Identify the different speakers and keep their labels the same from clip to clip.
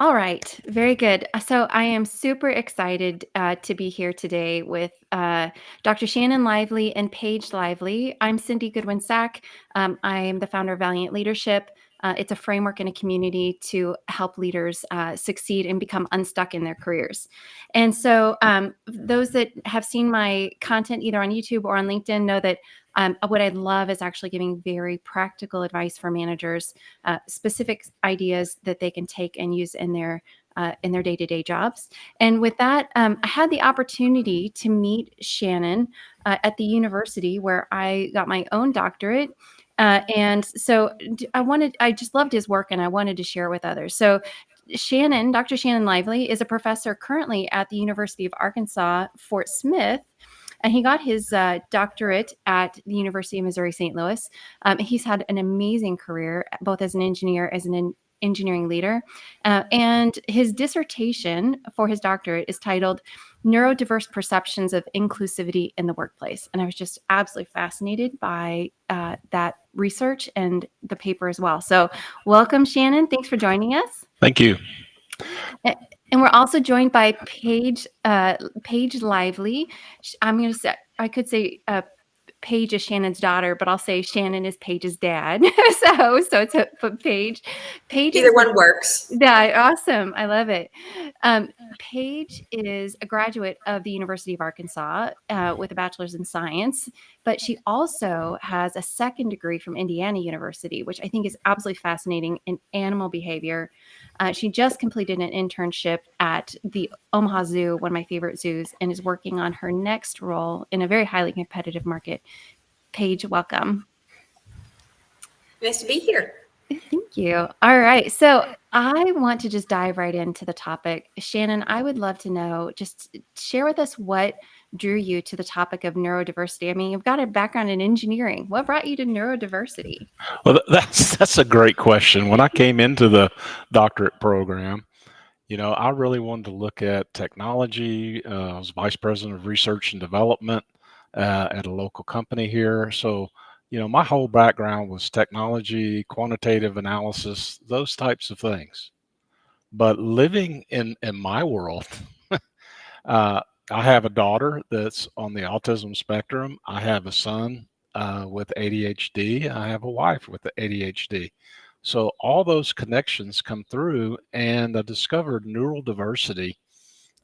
Speaker 1: All right, very good. So I am super excited to be here today with Dr. Shannon Lively and Paige Lively. I'm Cindy Goodwin-Sak. I am the founder of Valiant Leadership. It's a framework and a community to help leaders succeed and become unstuck in their careers. And so those that have seen my content either on YouTube or on LinkedIn know that what I love is actually giving very practical advice for managers, specific ideas that they can take and use in their day-to-day jobs. And with that, I had the opportunity to meet Shannon at the university where I got my own doctorate. And so I just loved his work and I wanted to share it with others. So Dr. Shannon Lively is a professor currently at the University of Arkansas, Fort Smith, and he got his doctorate at the University of Missouri St. Louis. He's had an amazing career, both as an engineer, as an engineering leader. And his dissertation for his doctorate is titled Neurodiverse Perceptions of Inclusivity in the Workplace. And I was just absolutely fascinated by that research and the paper as well. So welcome, Shannon. Thanks for joining us.
Speaker 2: Thank you.
Speaker 1: And we're also joined by Paige Lively. I'm going to say, I could say Paige is Shannon's daughter, but I'll say Shannon is Paige's dad. so it's Paige. Paige
Speaker 3: Either one works.
Speaker 1: Yeah, awesome. I love it. Paige is a graduate of the University of Arkansas with a bachelor's in science, but she also has a second degree from Indiana University, which I think is absolutely fascinating in animal behavior. She just completed an internship at the Omaha Zoo, one of my favorite zoos, and is working on her next role in a very highly competitive market. Paige, welcome.
Speaker 3: Nice to be here.
Speaker 1: Thank you. All right. So I want to just dive right into the topic. Shannon, I would love to know, just share with us what drew you to the topic of neurodiversity. I mean, you've got a background in engineering. What brought you to neurodiversity?
Speaker 2: Well, that's a great question. When I came into the doctorate program, I really wanted to look at technology. I was vice president of research and development at a local company here. So, my whole background was technology, quantitative analysis, those types of things. But living in my world, I have a daughter that's on the autism spectrum. I have a son with ADHD. I have a wife with the ADHD. So all those connections come through, and I discovered neurodiversity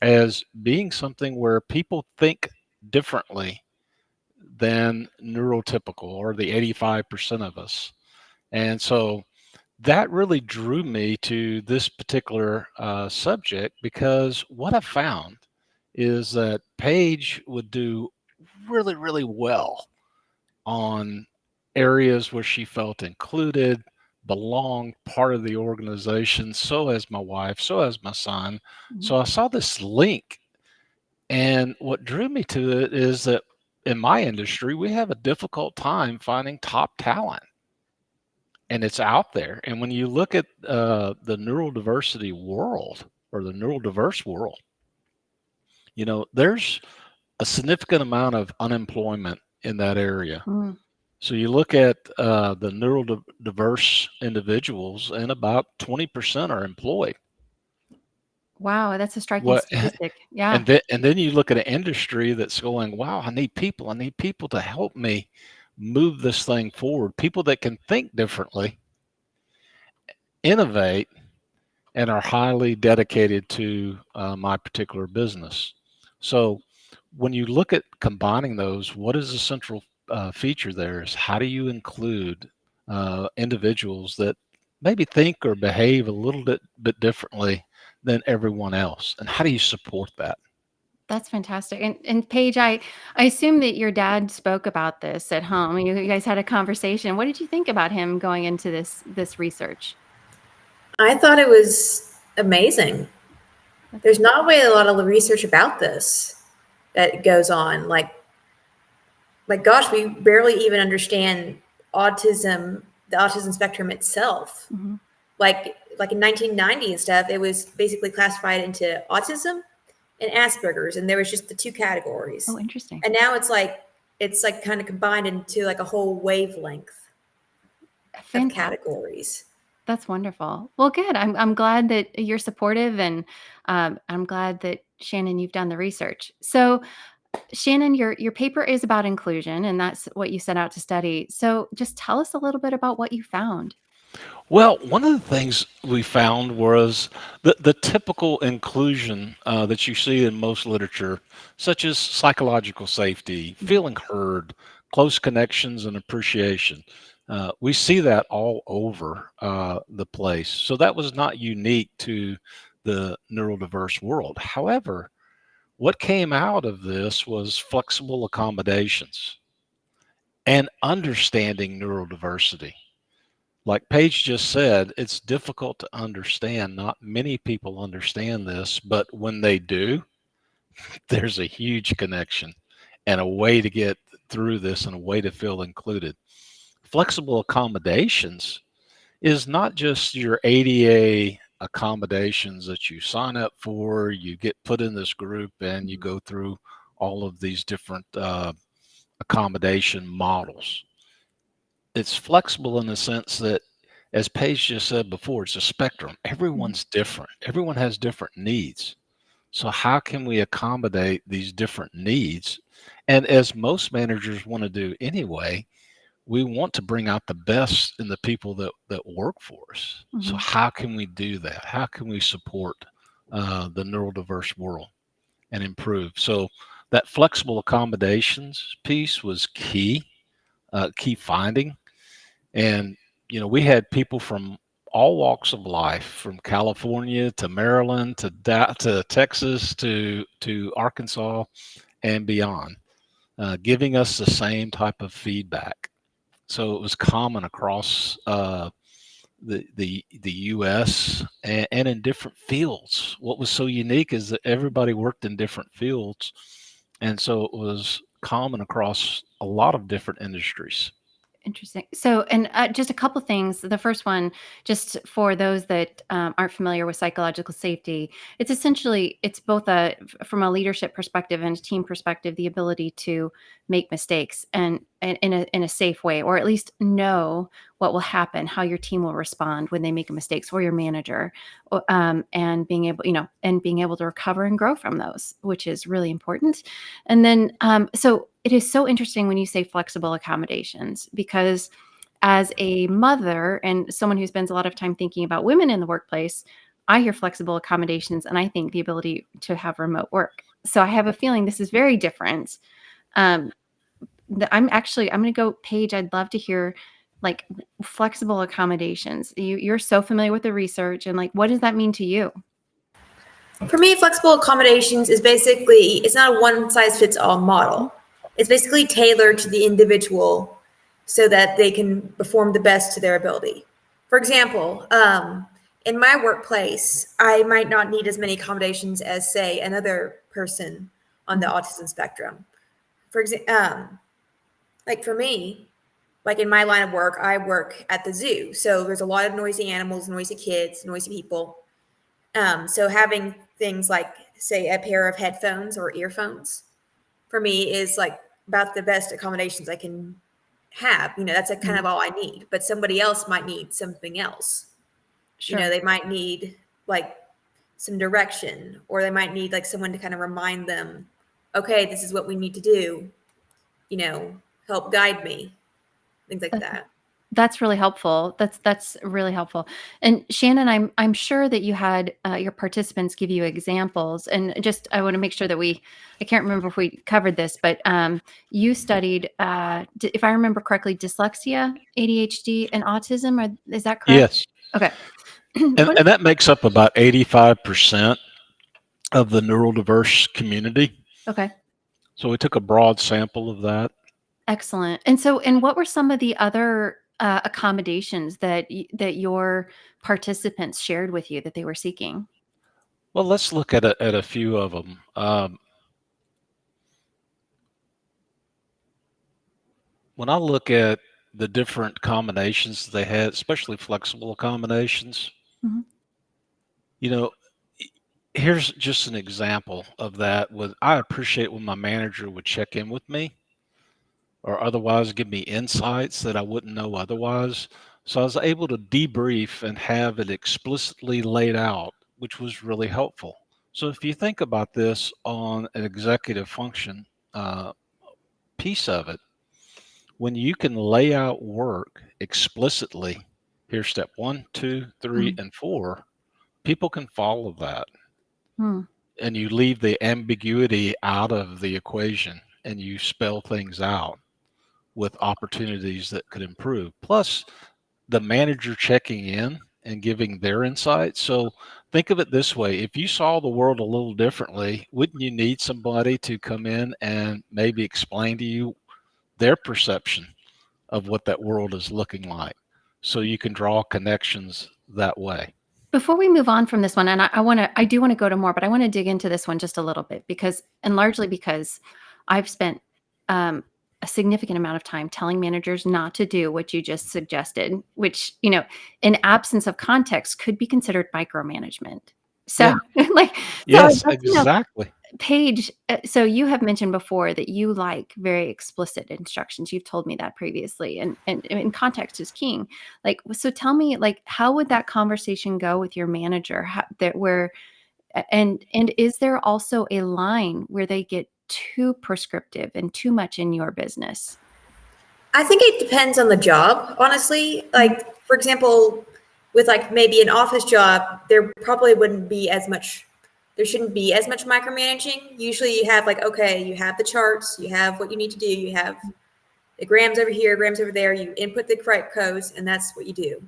Speaker 2: as being something where people think differently than neurotypical, or the 85% of us. And so that really drew me to this particular subject, because what I found is that Paige would do really, really well on areas where she felt included, belonged, part of the organization. So as my wife, so as my son.
Speaker 1: Mm-hmm.
Speaker 2: So I saw this link. And what drew me to it is that in my industry, we have a difficult time finding top talent. And it's out there. And when you look at the neurodiversity world, or the neurodiverse world, there's a significant amount of unemployment in that area.
Speaker 1: Mm.
Speaker 2: So you look at the neurodiverse individuals, and about 20% are employed.
Speaker 1: Wow, that's a striking statistic. Yeah.
Speaker 2: And then you look at an industry that's going, wow, I need people to help me move this thing forward. People that can think differently, innovate, and are highly dedicated to my particular business. So when you look at combining those, what is the central feature there is, how do you include individuals that maybe think or behave a little bit differently than everyone else? And how do you support that?
Speaker 1: That's fantastic. And Paige, I assume that your dad spoke about this at home. You guys had a conversation. What did you think about him going into this research?
Speaker 3: I thought it was amazing. There's not really a lot of research about this that goes on. Like gosh, we barely even understand autism, the autism spectrum itself.
Speaker 1: Mm-hmm.
Speaker 3: Like in 1990 and stuff, it was basically classified into autism and Asperger's, and there was just the two categories.
Speaker 1: Oh, interesting.
Speaker 3: And now it's like kind of combined into like a whole wavelength of categories.
Speaker 1: That's wonderful. Well, good. I'm glad that you're supportive, and I'm glad that Shannon, you've done the research. So, Shannon, your paper is about inclusion, and that's what you set out to study. So, just tell us a little bit about what you found.
Speaker 2: Well, one of the things we found was the typical inclusion that you see in most literature, such as psychological safety, feeling heard, close connections, and appreciation. We see that all over the place. So that was not unique to the neurodiverse world. However, what came out of this was flexible accommodations and understanding neurodiversity. Like Paige just said, it's difficult to understand. Not many people understand this, but when they do, there's a huge connection and a way to get through this and a way to feel included. Flexible accommodations is not just your ADA accommodations that you sign up for, you get put in this group, and you go through all of these different accommodation models. It's flexible in the sense that, as Paige just said before, it's a spectrum. Everyone's different. Everyone has different needs. So how can we accommodate these different needs? And as most managers want to do anyway, we want to bring out the best in the people that work for us. So how can we do that? How can we support the neurodiverse world and improve? So that flexible accommodations piece was key, key finding. And, we had people from all walks of life, from California to Maryland to Texas to Arkansas and beyond, giving us the same type of feedback. So it was common across the U.S. And in different fields. What was so unique is that everybody worked in different fields, and so it was common across a lot of different industries.
Speaker 1: Interesting. So, and just a couple things. The first one, just for those that aren't familiar with psychological safety, it's essentially it's both from a leadership perspective and a team perspective, the ability to make mistakes and in a safe way, or at least know what will happen, how your team will respond when they make mistakes, or your manager, and being able, being able to recover and grow from those, which is really important. And then, so it is so interesting when you say flexible accommodations, because as a mother and someone who spends a lot of time thinking about women in the workplace, I hear flexible accommodations and I think the ability to have remote work. So I have a feeling this is very different. Um, I'm going to go, Paige. I'd love to hear like flexible accommodations. You're so familiar with the research, and like, what does that mean to you?
Speaker 3: For me, flexible accommodations is basically, it's not a one size fits all model. It's basically tailored to the individual so that they can perform the best to their ability. For example, in my workplace, I might not need as many accommodations as, say, another person on the autism spectrum. For example, like for me, like in my line of work, I work at the zoo. So there's a lot of noisy animals, noisy kids, noisy people. So having things like, say, a pair of headphones or earphones for me is like about the best accommodations I can have. That's like kind of all I need. But somebody else might need something else.
Speaker 1: Sure.
Speaker 3: They might need like some direction, or they might need like someone to kind of remind them, okay, this is what we need to do. Help guide me, things like that.
Speaker 1: That's really helpful. That's really helpful. And Shannon, I'm sure that you had your participants give you examples, and just I want to make sure that I can't remember if we covered this, but you studied, if I remember correctly, dyslexia, ADHD, and autism. Is that correct?
Speaker 2: Yes.
Speaker 1: Okay.
Speaker 2: And that makes up about 85% of the neurodiverse community.
Speaker 1: Okay.
Speaker 2: So we took a broad sample of that.
Speaker 1: Excellent. And what were some of the other accommodations that your participants shared with you that they were seeking?
Speaker 2: Well, let's look at a few of them. When I look at the different combinations they had, especially flexible accommodations, here's just an example of that. I appreciate when my manager would check in with me or otherwise give me insights that I wouldn't know otherwise. So I was able to debrief and have it explicitly laid out, which was really helpful. So if you think about this on an executive function piece of it, when you can lay out work explicitly, here's step 1, 2, 3, and 4, people can follow that. And you leave the ambiguity out of the equation and you spell things out with opportunities that could improve. Plus, the manager checking in and giving their insight. So think of it this way: if you saw the world a little differently, wouldn't you need somebody to come in and maybe explain to you their perception of what that world is looking like, so you can draw connections that way?
Speaker 1: Before we move on from this one, and I do want to go to more, but I want to dig into this one just a little bit largely because I've spent a significant amount of time telling managers not to do what you just suggested, which, in absence of context could be considered micromanagement. So, like,
Speaker 2: yes, exactly.
Speaker 1: Paige, so you have mentioned before that you like very explicit instructions. You've told me that previously, and context is king. Like, so tell me, like, how would that conversation go with your manager? And is there also a line where they get too prescriptive and too much in your business?
Speaker 3: I think it depends on the job, honestly. Like, for example, with like maybe an office job, there shouldn't be as much micromanaging. Usually you have like, okay, you have the charts, you have what you need to do, you have the grams over here, grams over there, you input the correct codes, and that's what you do.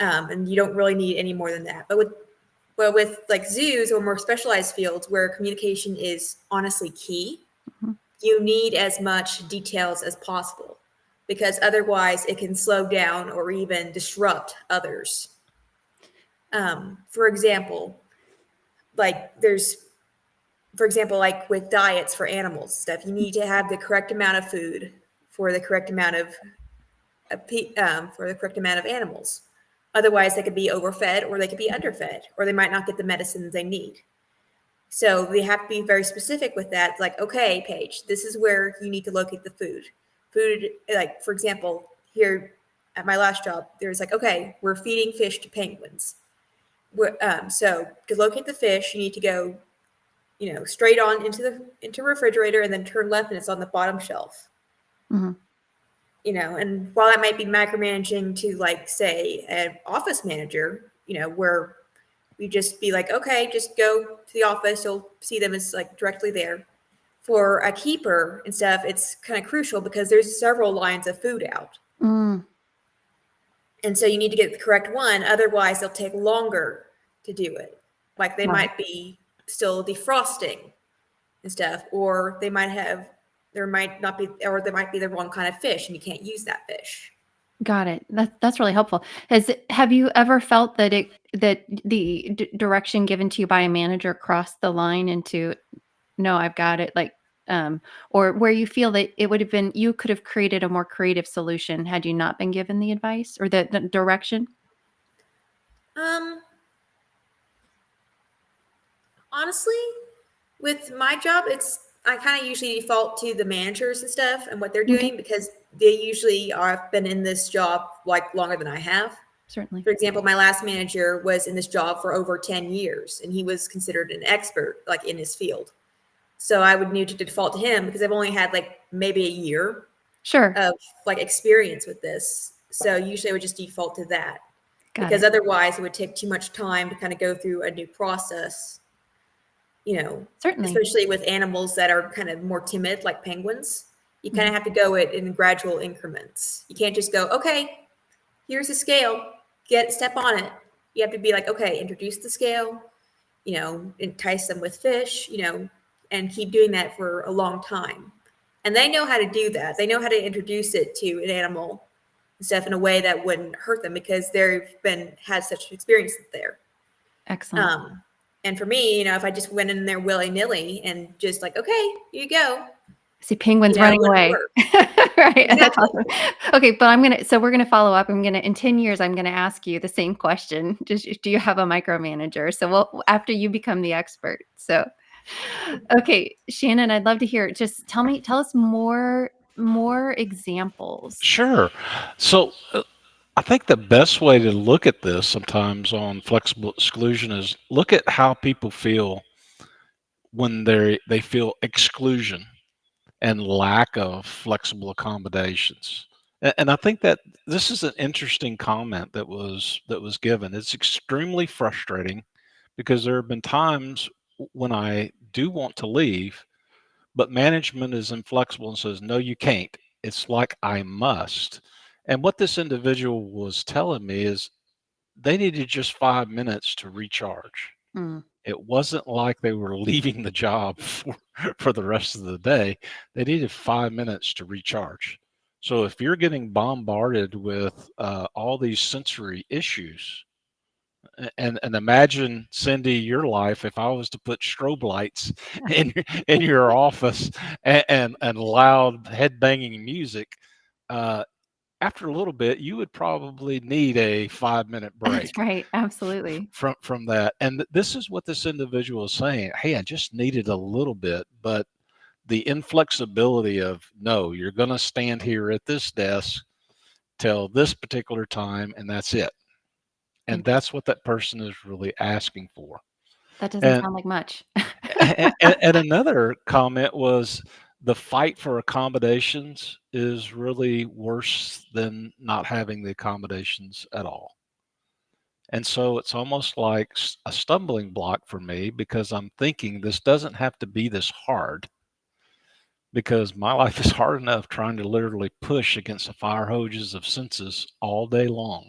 Speaker 3: And you don't really need any more than that. But with like zoos or more specialized fields where communication is honestly key, you need as much details as possible, because otherwise it can slow down or even disrupt others. For example, like with diets for animals stuff, you need to have the correct amount of food for the correct amount of animals. Otherwise, they could be overfed or they could be underfed, or they might not get the medicines they need. So they have to be very specific with that. It's like, okay, Paige, this is where you need to locate the food. Food, like, for example, here at my last job, there's like, okay, we're feeding fish to penguins. So to locate the fish, you need to go, straight on into refrigerator and then turn left, and it's on the bottom shelf. And while that might be micromanaging to, like, say, an office manager, where we just be like, okay, just go to the office, you'll see them as like directly there. For a keeper and stuff, it's kind of crucial because there's several lines of food out. And so you need to get the correct one. Otherwise, they'll take longer to do it. Like, they might be still defrosting and stuff, or there might be the wrong kind of fish and you can't use that fish.
Speaker 1: Got it. That's really helpful. Have you ever felt that the direction given to you by a manager crossed the line into, no, I've got it, like, or where you feel that you could have created a more creative solution had you not been given the advice or the direction?
Speaker 3: Honestly, with my job, I kind of usually default to the managers and stuff and what they're doing, because they usually have been in this job like longer than I have.
Speaker 1: Certainly.
Speaker 3: For example, my last manager was in this job for over 10 years, and he was considered an expert, like, in his field. So I would need to default to him because I've only had like maybe a year of like experience with this. So usually I would just default to that, because otherwise it would take too much time to kind of go through a new process.
Speaker 1: Certainly.
Speaker 3: Especially with animals that are kind of more timid, like penguins. You kind of have to go it in gradual increments. You can't just go, okay, here's a scale, step on it. You have to be like, okay, introduce the scale, entice them with fish, and keep doing that for a long time. And they know how to do that. They know how to introduce it to an animal and stuff in a way that wouldn't hurt them, because they've had such experience there.
Speaker 1: Excellent.
Speaker 3: And for me, if I just went in there willy-nilly and just like, okay, here you go.
Speaker 1: See penguins running away. Right. Exactly. That's awesome. Okay, but we're gonna follow up. In 10 years, I'm gonna ask you the same question. Just, do you have a micromanager? So after you become the expert. So, okay, Shannon, I'd love to hear. Just tell us more examples.
Speaker 2: Sure. So I think the best way to look at this sometimes on flexible exclusion is look at how people feel when they feel exclusion and lack of flexible accommodations. And I think that this is an interesting comment that was given. It's extremely frustrating because there have been times when I do want to leave, but management is inflexible and says, no, you can't. It's like I must. And what this individual was telling me is they needed just 5 minutes to recharge.
Speaker 1: Mm,
Speaker 2: It wasn't like they were leaving the job for the rest of the day. They needed 5 minutes to recharge. So if you're getting bombarded with all these sensory issues, and imagine, Cindy, your life if I was to put strobe lights in your office and loud head banging music. Uh, After a little bit, you would probably need a 5 minute
Speaker 1: that's
Speaker 2: break
Speaker 1: right. Absolutely.
Speaker 2: from that. And this is what this individual is saying. Hey, I just needed a little bit, but the inflexibility of no, you're going to stand here at this desk till this particular time, and that's it. And that's
Speaker 1: Interesting.
Speaker 2: what that person is really asking for.
Speaker 1: That doesn't
Speaker 2: And
Speaker 1: sound like much.
Speaker 2: and another comment was the fight for accommodations is really worse than not having the accommodations at all. And so it's almost like a stumbling block for me because I'm thinking this doesn't have to be this hard because my life is hard enough trying to literally push against the fire hoses of senses all day long.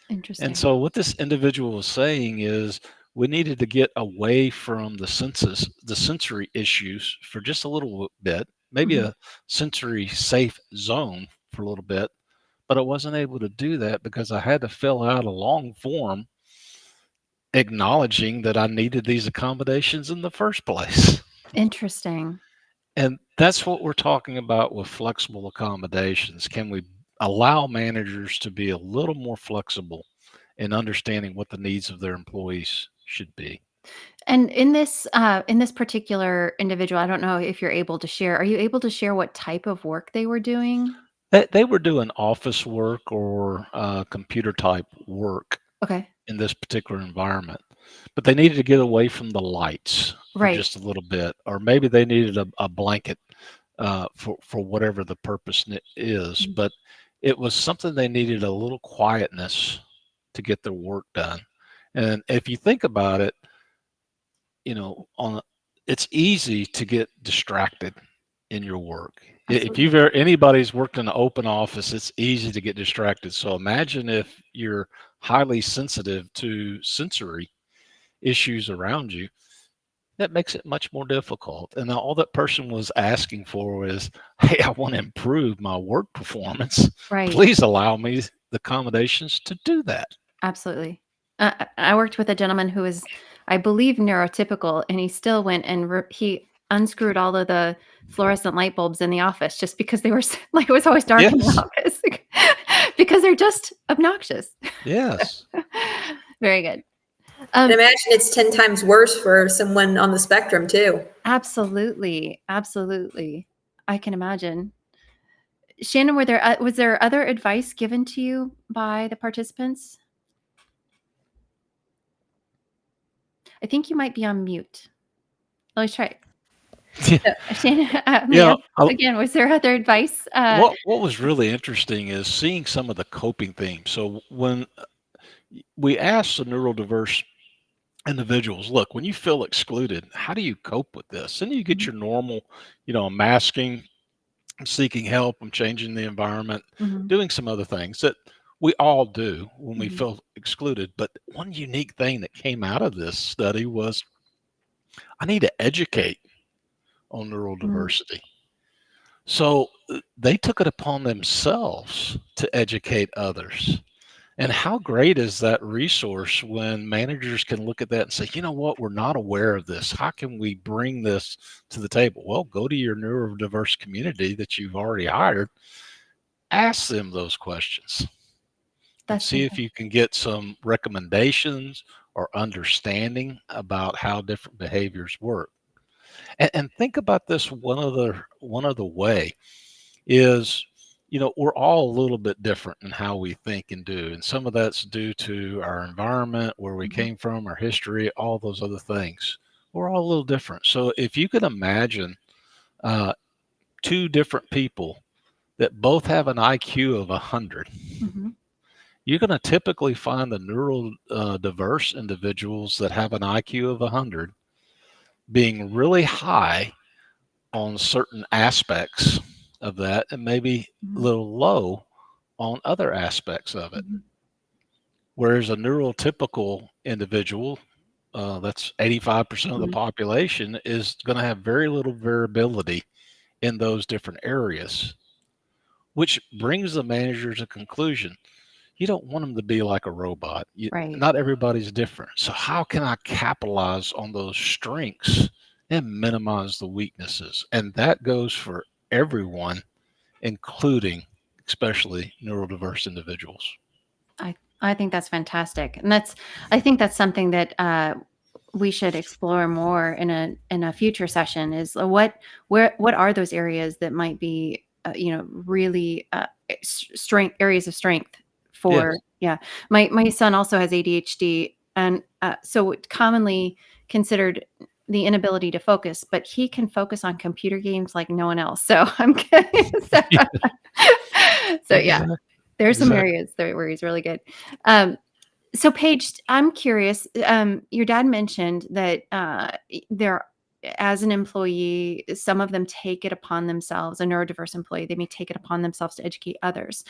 Speaker 2: And
Speaker 1: Interesting.
Speaker 2: so what this individual was saying is we needed to get away from the sensory issues for just a little bit, maybe
Speaker 1: Mhm.
Speaker 2: a sensory safe zone for a little bit, but I wasn't able to do that because I had to fill out a long form acknowledging that I needed these accommodations in the first place.
Speaker 1: Interesting.
Speaker 2: And that's what we're talking about with flexible accommodations. Can we allow managers to be a little more flexible in understanding what the needs of their employees should be?
Speaker 1: And in this particular individual, I don't know if you're able to share. Are you able to share what type of work they were doing?
Speaker 2: They were doing office work or computer type work
Speaker 1: Okay.
Speaker 2: in this particular environment, but they needed to get away from the lights for
Speaker 1: Right.
Speaker 2: just a little bit, or maybe they needed a blanket for whatever the purpose is.
Speaker 1: Mhm.
Speaker 2: But it was something they needed a little quietness to get their work done. And if you think about it, it's easy to get distracted in your work. If
Speaker 1: Absolutely.
Speaker 2: anybody's worked in an open office, it's easy to get distracted. So imagine if you're highly sensitive to sensory issues around you, that makes it much more difficult. And all that person was asking for is, hey, I want to improve my work performance.
Speaker 1: Right.
Speaker 2: Please allow me the accommodations to do that.
Speaker 1: Absolutely. I worked with a gentleman who was, I believe, neurotypical, and he still went and he unscrewed all of the fluorescent light bulbs in the office just because they were like it was always dark in the
Speaker 2: Yes.
Speaker 1: office because they're just obnoxious.
Speaker 2: Yes.
Speaker 1: Very good.
Speaker 3: And imagine it's 10 times worse for someone on the spectrum too.
Speaker 1: Absolutely, absolutely. I can imagine. Shannon, was there other advice given to you by the participants? I think you might be on mute. Let's try it. So, Shannon,
Speaker 2: You
Speaker 1: Leah,
Speaker 2: know, I-
Speaker 1: again, was there other advice?
Speaker 2: what was really interesting is seeing some of the coping themes. So when we asked the neurodiverse individuals, look, when you feel excluded, how do you cope with this? And you get
Speaker 1: Mhm,
Speaker 2: your normal, masking, seeking help, and changing the environment,
Speaker 1: mhm,
Speaker 2: doing some other things that we all do when we
Speaker 1: mhm,
Speaker 2: feel excluded. But one unique thing that came out of this study was I need to educate on
Speaker 1: mm.
Speaker 2: neurodiversity. So they took it upon themselves to educate others. And how great is that resource when managers can look at that and say, you know what, we're not aware of this. How can we bring this to the table? Well, go to your neurodiverse community that you've already hired, ask them those questions and
Speaker 1: That's
Speaker 2: see if
Speaker 1: fantastic.
Speaker 2: you can get some recommendations or understanding about how different behaviors work. And think about this one other way is we're all a little bit different in how we think and do. And some of that's due to our environment, where we came from, our history, all those other things. We're all a little different. So if you could imagine two different people that both have an IQ of 100, you're going to typically find the neurodiverse individuals that have an IQ of 100 being really high on certain aspects of that and maybe a little low on other aspects of it. Whereas a neurotypical individual, that's 85% of the population, is going to have very little variability in those different areas, which brings the manager to the conclusion, you don't want them to be like a robot.
Speaker 1: Right.
Speaker 2: Not everybody's different. So how can I capitalize on those strengths and minimize the weaknesses? And that goes for everyone, including especially neurodiverse individuals.
Speaker 1: I think that's fantastic. And I think that's something that we should explore more in a future session, is what are those areas that might be really areas of strength for.
Speaker 2: Yes.
Speaker 1: Yeah. My son also has ADHD, and so it's commonly considered the inability to focus, but he can focus on computer games like no one else. So I'm kidding. So yeah, there's some areas there where he's really good. So Paige, I'm curious. Your dad mentioned that there, as an employee, some of them take it upon themselves. A neurodiverse employee, they may take it upon themselves to educate others.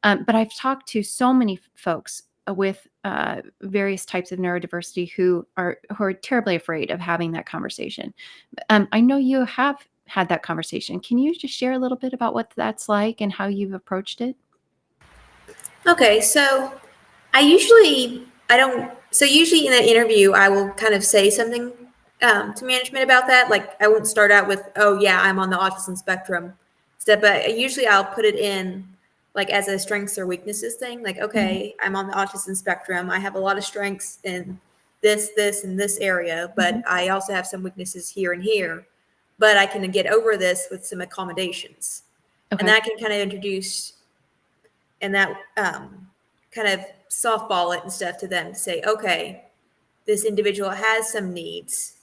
Speaker 1: But I've talked to so many folks with various types of neurodiversity who are terribly afraid of having that conversation. I know you have had that conversation. Can you just share a little bit about what that's like and how you've approached it?
Speaker 3: Okay, so usually in an interview, I will kind of say something to management about that. Like, I won't start out with, oh yeah, I'm on the autism spectrum stuff, but usually I'll put it in like as a strengths or weaknesses thing. Like, okay, I'm on the autism spectrum. I have a lot of strengths in this, and this area, but I also have some weaknesses here and here, but I can get over this with some accommodations.
Speaker 1: Okay.
Speaker 3: And that can kind of introduce and that kind of softball it and stuff to them to say, okay, this individual has some needs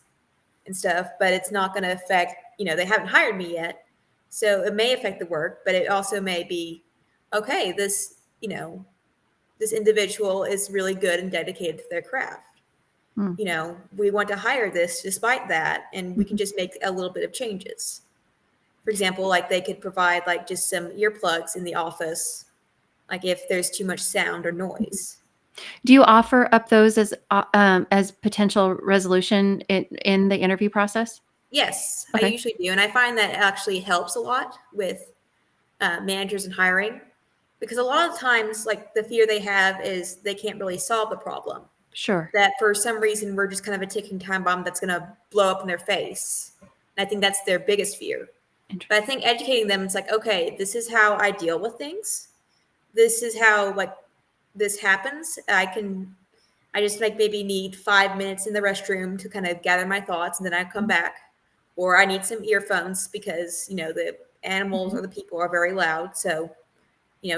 Speaker 3: and stuff, but it's not going to affect, they haven't hired me yet. So it may affect the work, but it also may be, okay, this individual is really good and dedicated to their craft. We want to hire this despite that, and we can just make a little bit of changes. For example, like they could provide like just some earplugs in the office, like if there's too much sound or noise.
Speaker 1: Do you offer up those as potential resolution in the interview process?
Speaker 3: Yes,
Speaker 1: Okay.
Speaker 3: I usually do. And I find that actually helps a lot with managers and hiring, because a lot of times, like, the fear they have is they can't really solve the problem.
Speaker 1: Sure.
Speaker 3: That for some reason, we're just kind of a ticking time bomb that's going to blow up in their face. And I think that's their biggest fear. But I think educating them, it's like, okay, this is how I deal with things. This is how, like, this happens. I just like maybe need 5 minutes in the restroom to kind of gather my thoughts, and then I come back. Or I need some earphones because, the animals or the people are very loud. So,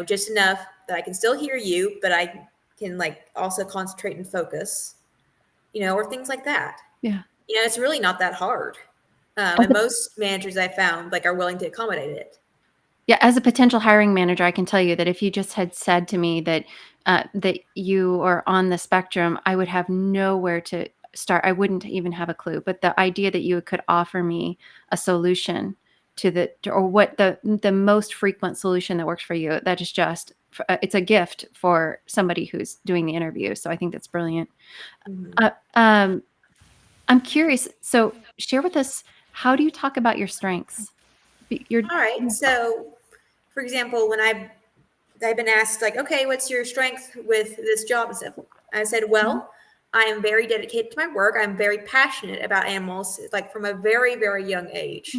Speaker 3: just enough that I can still hear you, but I can like also concentrate and focus, or things like that.
Speaker 1: Yeah.
Speaker 3: It's really not that hard. And most managers I found like are willing to accommodate it.
Speaker 1: Yeah, as a potential hiring manager, I can tell you that if you just had said to me that that you are on the spectrum, I would have nowhere to start. I wouldn't even have a clue. But the idea that you could offer me a solution or what the most frequent solution that works for you, that is just it's a gift for somebody who's doing the interview. So I think that's brilliant. I'm curious. So share with us, how do you talk about your strengths?
Speaker 3: All right. So, for example, when I've been asked, like, okay, what's your strength with this job and stuff, I said, well, I am very dedicated to my work. I'm very passionate about animals, like from a very, very young age.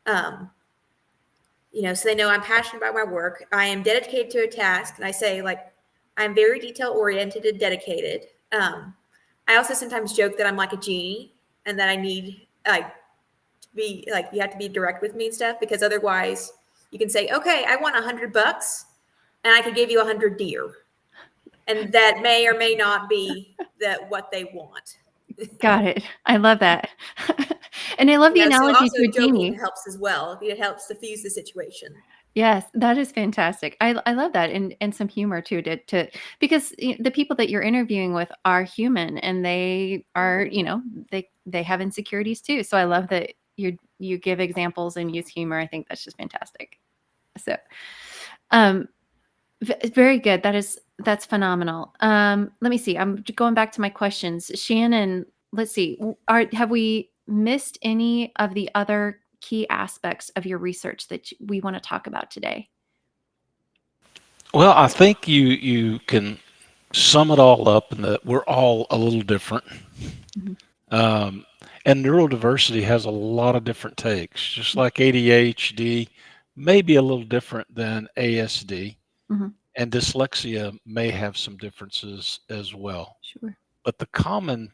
Speaker 3: So they know I'm passionate about my work. I am dedicated to a task, and I say, like, I'm very detail oriented and dedicated. I also sometimes joke that I'm like a genie, and that I need to be like, you have to be direct with me and stuff, because otherwise You can say, okay, I want $100 and I could give you 100 deer. And that may or may not be what they want.
Speaker 1: Got it. I love that. And I love the
Speaker 3: So
Speaker 1: analogy
Speaker 3: also
Speaker 1: to a
Speaker 3: joking
Speaker 1: genie.
Speaker 3: helps as well. It helps diffuse the situation.
Speaker 1: Yes, that is fantastic. I love that, and some humor too, because the people that you're interviewing with are human, and they are, they have insecurities too. So I love that you give examples and use humor. I think that's just fantastic. So, um, very good. That's phenomenal. Let me see. I'm going back to my questions. Shannon, let's see. Have we missed any of the other key aspects of your research that we want to talk about today?
Speaker 2: Well, I think you can sum it all up in that we're all a little different.
Speaker 1: Mhm.
Speaker 2: Um, and neurodiversity has a lot of different takes, just like ADHD may be a little different than ASD,
Speaker 1: Mhm.
Speaker 2: and dyslexia may have some differences as well.
Speaker 1: Sure.
Speaker 2: But the common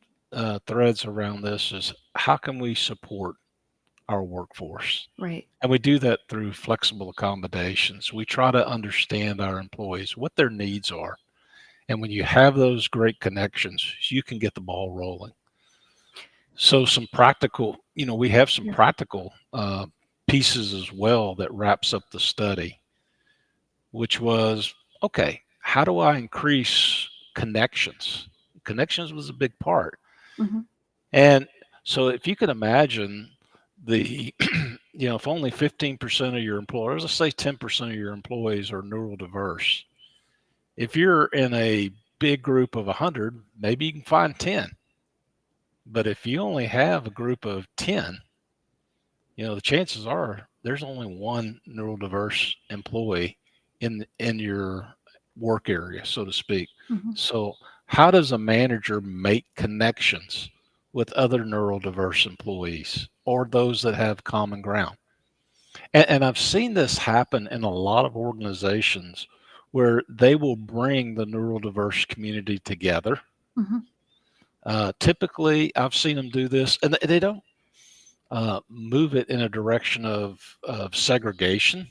Speaker 2: threads around this is how can we support our workforce?
Speaker 1: Right.
Speaker 2: And we do that through flexible accommodations. We try to understand our employees, what their needs are. And when you have those great connections, you can get the ball rolling. So some practical, we have some
Speaker 1: Yeah.
Speaker 2: practical pieces as well that wraps up the study, which was, okay, how do I increase connections? Connections was a big part.
Speaker 1: Mhm.
Speaker 2: And so if you can imagine the, if only 15% of your employers, let's say 10% of your employees are neurodiverse, if you're in a big group of 100, maybe you can find 10. But if you only have a group of 10, the chances are there's only one neurodiverse employee in your work area, so to speak.
Speaker 1: Mhm.
Speaker 2: So how does a manager make connections with other neurodiverse employees or those that have common ground? And I've seen this happen in a lot of organizations where they will bring the neurodiverse community together.
Speaker 1: Mhm.
Speaker 2: Typically, I've seen them do this, and they don't move it in a direction of segregation,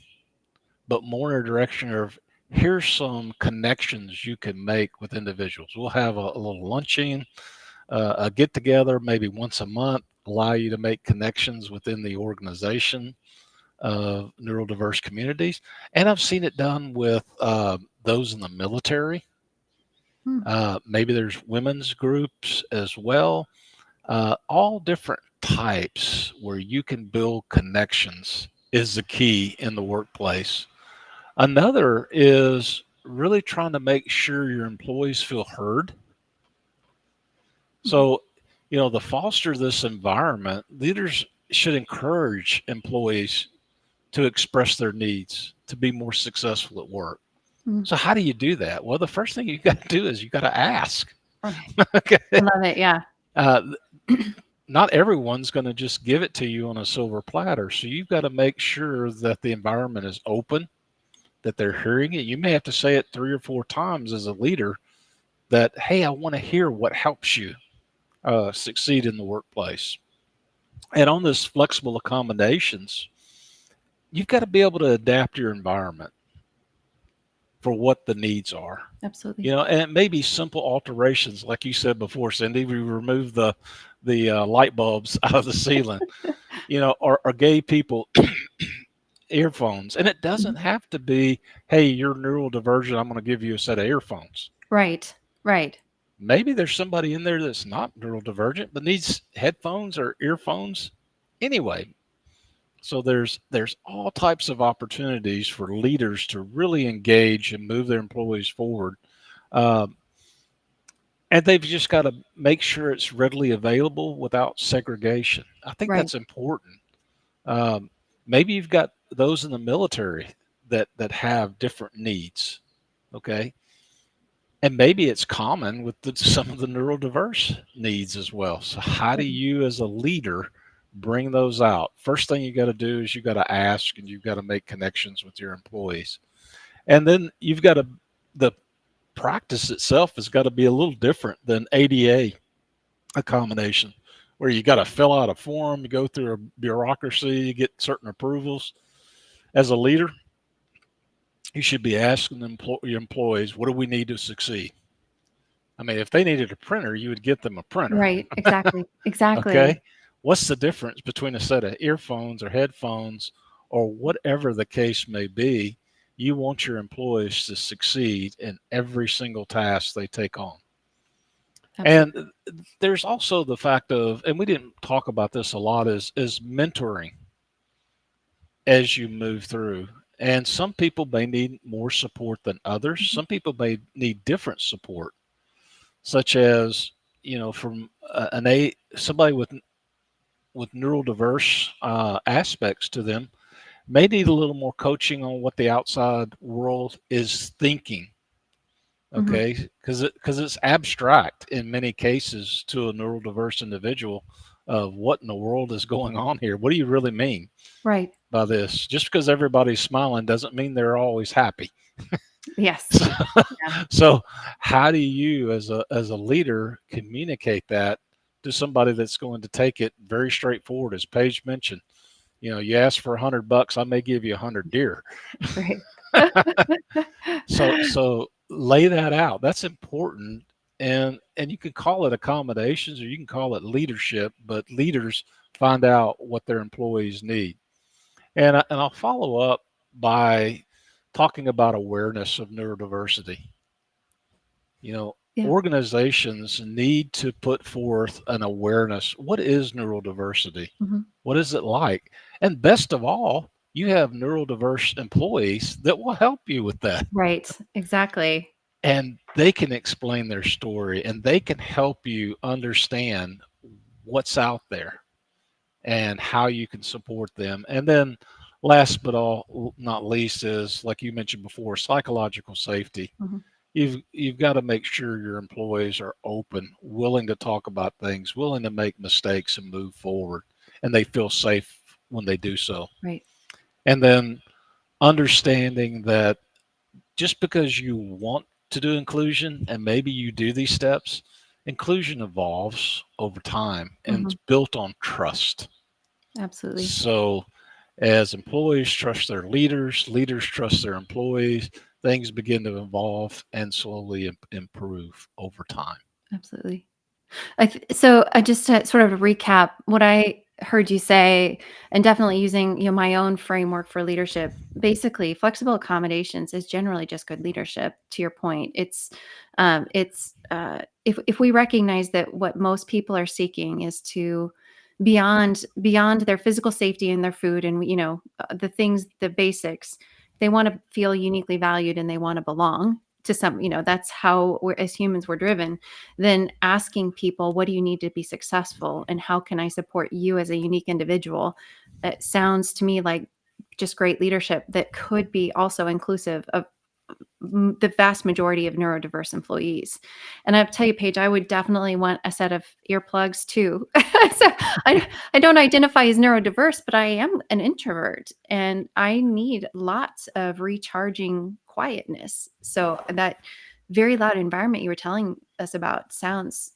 Speaker 2: but more in a direction of here's some connections you can make with individuals. We'll have a little luncheon, a get together, maybe once a month, allow you to make connections within the organization of neurodiverse communities. And I've seen it done with those in the military.
Speaker 1: Mm.
Speaker 2: Maybe there's women's groups as well. All different types where you can build connections is the key in the workplace. Another is really trying to make sure your employees feel heard.
Speaker 1: Mhm.
Speaker 2: So, to foster this environment, leaders should encourage employees to express their needs to be more successful at work.
Speaker 1: Mm.
Speaker 2: So, how do you do that? Well, the first thing you got to do is you got to ask.
Speaker 1: Right.
Speaker 2: Okay.
Speaker 1: I love it. Yeah.
Speaker 2: Uh, Not everyone's going to just give it to you on a silver platter. So you've got to make sure that the environment is open, that they're hearing it. You may have to say it 3 or 4 times as a leader that, hey, I want to hear what helps you succeed in the workplace. And on this flexible accommodations, you've got to be able to adapt your environment for what the needs are.
Speaker 1: Absolutely.
Speaker 2: And it may be simple alterations, like you said before, Cindy. We remove the light bulbs out of the ceiling. Or gay people earphones. And it
Speaker 1: Mhm.
Speaker 2: doesn't have to be, hey, you're neurodivergent, I'm going to give you a set of earphones.
Speaker 1: Right. Right.
Speaker 2: Maybe there's somebody in there that's not neurodivergent but needs headphones or earphones anyway. So there's all types of opportunities for leaders to really engage and move their employees forward. Um, and they've just got to make sure it's readily available without segregation. I think
Speaker 1: Right.
Speaker 2: that's important. Um, Maybe you've got those in the military that have different needs, okay? And maybe it's common with some of the neurodiverse needs as well. So how do you as a leader bring those out? First thing you got to do is you got to ask and you've got to make connections with your employees. And then you've got to, the practice itself has got to be a little different than ADA accommodation, where you got to fill out a form, you go through a bureaucracy, you get certain approvals. As a leader, you should be asking your employees, what do we need to succeed? I mean, if they needed a printer, you would get them a printer.
Speaker 1: Right. Exactly. Exactly.
Speaker 2: Okay. What's the difference between a set of earphones or headphones or whatever the case may be? You want your employees to succeed in every single task they take on.
Speaker 1: Absolutely.
Speaker 2: And there's also the fact of, and we didn't talk about this a lot, is mentoring as you move through. And some people may need more support than others.
Speaker 1: Mhm.
Speaker 2: Some people may need different support, such as, from somebody with neurodiverse aspects to them may need a little more coaching on what the outside world is thinking.
Speaker 1: Mhm.
Speaker 2: Okay, because it's abstract in many cases to a neurodiverse individual of what in the world is going on here. What do you really mean
Speaker 1: Right.
Speaker 2: by this? Just because everybody's smiling doesn't mean they're always happy.
Speaker 1: Yes.
Speaker 2: So,
Speaker 1: Yeah.
Speaker 2: so how do you, as a leader, communicate that to somebody that's going to take it very straightforward, as Paige mentioned? You ask for $100, I may give you 100 deer.
Speaker 1: Right.
Speaker 2: So lay that out. That's important. And you can call it accommodations or you can call it leadership, but leaders find out what their employees need. And I'll follow up by talking about awareness of neurodiversity.
Speaker 1: Yeah.
Speaker 2: Organizations need to put forth an awareness. What is neurodiversity?
Speaker 1: Mhm.
Speaker 2: What is it like? And best of all, you have neurodiverse employees that will help you with that.
Speaker 1: Right. Exactly.
Speaker 2: And they can explain their story and they can help you understand what's out there and how you can support them. And then last but all not least is, like you mentioned before, psychological safety.
Speaker 1: Mhm.
Speaker 2: You've got to make sure your employees are open, willing to talk about things, willing to make mistakes and move forward, and they feel safe when they do so.
Speaker 1: Right.
Speaker 2: And then understanding that just because you want to do inclusion and maybe you do these steps, inclusion evolves over time and it's
Speaker 1: Mhm.
Speaker 2: built on trust.
Speaker 1: Absolutely.
Speaker 2: So as employees trust their leaders, leaders trust their employees, things begin to evolve and slowly improve over time.
Speaker 1: Absolutely. So I just to sort of recap what I heard you say, and definitely using my own framework for leadership. Basically, flexible accommodations is generally just good leadership. To your point, if we recognize that what most people are seeking is to beyond their physical safety and their food and the things, the basics, they want to feel uniquely valued and they want to belong to some. That's how we're, as humans, we're driven. Then asking people, what do you need to be successful and how can I support you as a unique individual? It sounds to me like just great leadership that could be also inclusive of the vast majority of neurodiverse employees. And I tell you, Paige, I would definitely want a set of earplugs too. So I don't identify as neurodiverse, but I am an introvert and I need lots of recharging quietness. So that very loud environment you were telling us about sounds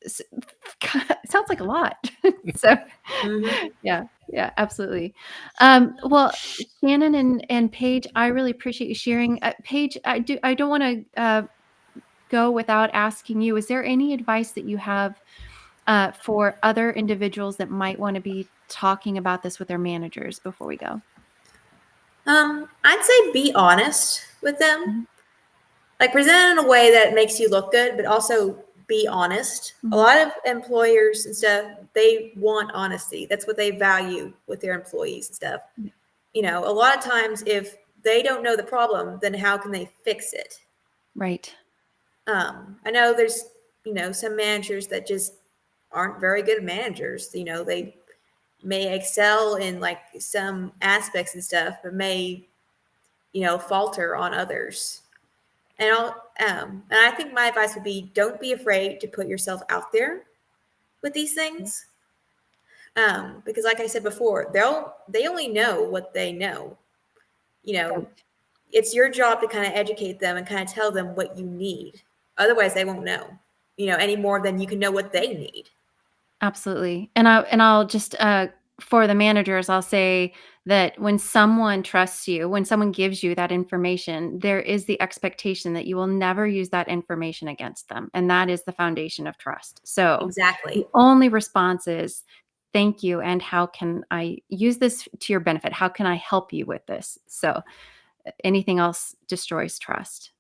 Speaker 1: s- sounds like a lot. So
Speaker 3: Mhm.
Speaker 1: yeah, yeah, absolutely. Well, Shannon and Paige, I really appreciate you sharing. Paige, I don't want to go without asking you, is there any advice that you have for other individuals that might want to be talking about this with their managers before we go?
Speaker 3: I'd say be honest with them.
Speaker 1: Mhm.
Speaker 3: Like present in a way that makes you look good, but also be honest. A
Speaker 1: Mhm.
Speaker 3: lot of employers and stuff, they want honesty. That's what they value with their employees and stuff.
Speaker 1: Yeah.
Speaker 3: A lot of times if they don't know the problem, then how can they fix it?
Speaker 1: Right.
Speaker 3: I know there's, some managers that just aren't very good managers. They may excel in like some aspects and stuff, but may, falter on others. And I think my advice would be don't be afraid to put yourself out there with these things. Because like I said before, they only know what they know. You know,
Speaker 1: Right.
Speaker 3: it's your job to kind of educate them and kind of tell them what you need. Otherwise they won't know, any more than you can know what they need.
Speaker 1: Absolutely. And I'll just for the managers, I'll say that when someone trusts you, when someone gives you that information, there is the expectation that you will never use that information against them. And that is the foundation of trust. So the
Speaker 3: Exactly.
Speaker 1: only response is, thank you. And how can I use this to your benefit? How can I help you with this? So anything else destroys trust.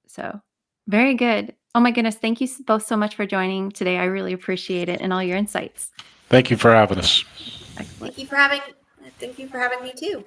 Speaker 1: So very good. Oh my goodness. Thank you both so much for joining today. I really appreciate it and all your insights.
Speaker 2: Thank you for having us.
Speaker 1: Excellent.
Speaker 3: Thank you for having me too.